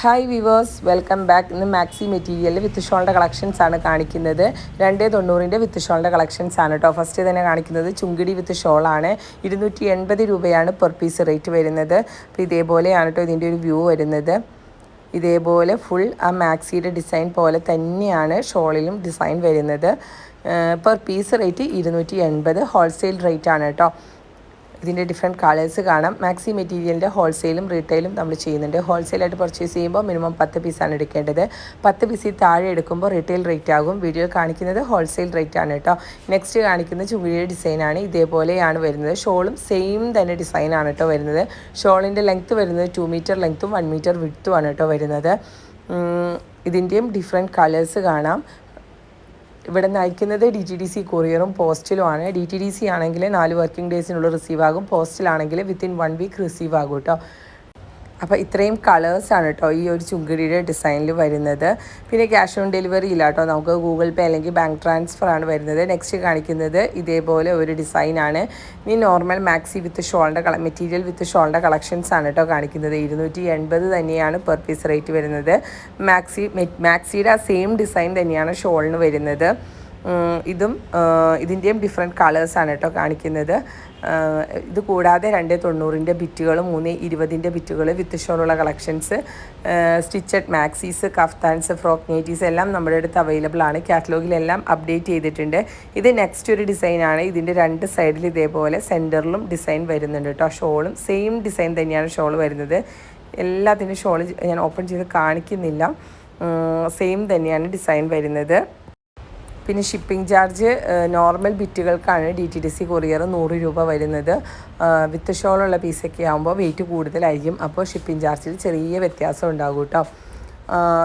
Hi viewers, welcome back. ഇന്ന് maxi മെറ്റീരിയലിൽ വിത്ത് ഷോളിൻ്റെ കളക്ഷൻസ് ആണ് കാണിക്കുന്നത്. 290 വിത്ത് ഷോളിൻ്റെ കളക്ഷൻസ് ആണ് കേട്ടോ. ഫസ്റ്റ് തന്നെ കാണിക്കുന്നത് ചുങ്കിടി വിത്ത് ഷോളാണ്. 280 രൂപയാണ് പെർ പീസ് റേറ്റ് വരുന്നത്. അപ്പോൾ ഇതേപോലെയാണ് കേട്ടോ ഇതിൻ്റെ ഒരു വ്യൂ വരുന്നത്. ഇതേപോലെ ഫുൾ ആ മാക്സിയുടെ ഡിസൈൻ പോലെ തന്നെയാണ് ഷോളിലും ഡിസൈൻ വരുന്നത്. Per piece rate 280. Wholesale rate ആണ് കേട്ടോ. ഇതിൻ്റെ ഡിഫറെൻറ്റ് കളേഴ്സ് കാണാം. മാക്സി മെറ്റീരിയലിൻ്റെ ഹോൾസെയിലും റീറ്റെയിലും നമ്മൾ ചെയ്യുന്നുണ്ട്. ഹോൾസെയിലായിട്ട് പർച്ചേസ് ചെയ്യുമ്പോൾ മിനിമം 10 പീസാണ് എടുക്കേണ്ടത്. 10 പീസിൽ താഴെ എടുക്കുമ്പോൾ റീറ്റെയിൽ റേറ്റ് ആകും. വീഡിയോ കാണിക്കുന്നത് ഹോൾസെയിൽ റേറ്റ് ആണ് കേട്ടോ. നെക്സ്റ്റ് കാണിക്കുന്നത് ചുങ്കിടിയുടെ ഡിസൈനാണ്. ഇതേപോലെയാണ് വരുന്നത്. ഷോളും സെയിം തന്നെ ഡിസൈനാണ് കേട്ടോ വരുന്നത്. ഷോളിൻ്റെ ലെങ്ത്ത് വരുന്നത് 2 മീറ്റർ ലെങ്ത്തും 1 മീറ്റർ വിഡ്ത്തുമാണ് കേട്ടോ വരുന്നത്. ഇതിൻ്റെയും ഡിഫറെൻറ്റ് കളേഴ്സ് കാണാം. ഇവിടെ നിന്ന് അയക്കുന്നത് DTDC കൊറിയറും പോസ്റ്റിലുമാണ്. DTDC ആണെങ്കിൽ 4 വർക്കിംഗ് ഡേയ്സിനുള്ളിൽ റിസീവ് ആകും. പോസ്റ്റിലാണെങ്കിൽ വിത്തിൻ 1 വീക്ക് റിസീവ് ആകും കേട്ടോ. അപ്പോൾ ഇത്രയും കളേഴ്സാണ് കേട്ടോ ഈ ഒരു ചുങ്കിടിയുടെ ഡിസൈനിൽ വരുന്നത്. പിന്നെ ക്യാഷ് ഓൺ ഡെലിവറി ഇല്ല കേട്ടോ. നമുക്ക് ഗൂഗിൾ പേ അല്ലെങ്കിൽ ബാങ്ക് ട്രാൻസ്ഫർ ആണ് വരുന്നത്. നെക്സ്റ്റ് കാണിക്കുന്നത് ഇതേപോലെ ഒരു ഡിസൈനാണ്. ഇനി നോർമൽ മാക്സി വിത്ത് ഷോളിൻ്റെ മെറ്റീരിയൽ വിത്ത് ഷോളിൻ്റെ കളക്ഷൻസ് ആണ് കേട്ടോ കാണിക്കുന്നത്. 280 തന്നെയാണ് പെർ പീസ് റേറ്റ് വരുന്നത്. മാക്സിയുടെ ആ സെയിം ഡിസൈൻ തന്നെയാണ് ഷോളിന് വരുന്നത്. ഇതിൻ്റെയും ഡിഫറെൻറ്റ് കളേഴ്സാണ് കേട്ടോ കാണിക്കുന്നത്. ഇത് കൂടാതെ 290 ബിറ്റുകളും 320 ബിറ്റുകൾ വിത്ത് ഷോളുള്ള collections, stitched maxis, kaftans, frock nighties എല്ലാം നമ്മുടെ അടുത്ത് അവൈലബിൾ ആണ്. കാറ്റലോഗിലെല്ലാം അപ്ഡേറ്റ് ചെയ്തിട്ടുണ്ട്. ഇത് നെക്സ്റ്റ് ഒരു ഡിസൈനാണ്. ഇതിൻ്റെ 2 സൈഡിൽ ഇതേപോലെ സെൻറ്ററിലും ഡിസൈൻ വരുന്നുണ്ട് കേട്ടോ. ഷോളും സെയിം ഡിസൈൻ തന്നെയാണ് ഷോൾ വരുന്നത്. എല്ലാത്തിനും ഷോൾ ഞാൻ ഓപ്പൺ ചെയ്ത് കാണിക്കുന്നില്ല. സെയിം തന്നെയാണ് ഡിസൈൻ വരുന്നത്. പിന്നെ ഷിപ്പിംഗ് ചാർജ് നോർമൽ ബിറ്റുകൾക്കാണ് DTDC കൊറിയർ 100 രൂപ വരുന്നത്. വിത്ത് ഷോളുള്ള പീസൊക്കെ ആകുമ്പോൾ വെയിറ്റ് കൂടുതലായിരിക്കും. അപ്പോൾ ഷിപ്പിംഗ് ചാർജിൽ ചെറിയ വ്യത്യാസം ഉണ്ടാകും കേട്ടോ.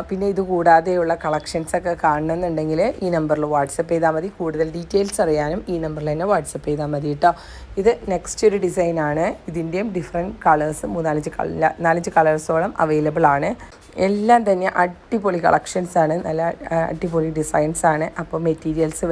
പിന്നെ ഇത് കൂടാതെയുള്ള കളക്ഷൻസൊക്കെ കാണണമെന്നുണ്ടെങ്കിൽ ഈ നമ്പറിൽ വാട്സപ്പ് ചെയ്താൽ മതി. കൂടുതൽ ഡീറ്റെയിൽസ് അറിയാനും ഈ നമ്പറിൽ തന്നെ വാട്സപ്പ് ചെയ്താൽ മതി കേട്ടോ. ഇത് നെക്സ്റ്റ് ഒരു ഡിസൈനാണ്. ഇതിൻ്റെയും ഡിഫറെൻറ്റ് കളേഴ്സ് 4-5 കളേഴ്സോളം അവൈലബിൾ ആണ്. എല്ലാം തന്നെ അടിപൊളി കളക്ഷൻസാണ്. നല്ല അടിപൊളി ഡിസൈൻസാണ്. അപ്പോൾ മെറ്റീരിയൽസ്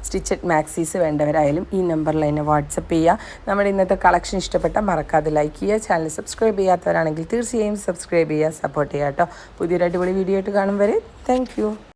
സ്റ്റിച്ചഡ് മാക്സീസ് വേണ്ടവരായാലും ഈ നമ്പറിൽ തന്നെ വാട്സപ്പ് ചെയ്യുക. നമ്മുടെ ഇന്നത്തെ കളക്ഷൻ ഇഷ്ടപ്പെട്ടാൽ മറക്കാതെ ലൈക്ക് ചെയ്യുക. ചാനൽ സബ്സ്ക്രൈബ് ചെയ്യാത്തവരാണെങ്കിൽ തീർച്ചയായും സബ്സ്ക്രൈബ് ചെയ്യുക, സപ്പോർട്ട് ചെയ്യുക കേട്ടോ. പുതിയൊരു അടിപൊളി വീഡിയോ ആയിട്ട് കാണും വരെ താങ്ക് യു.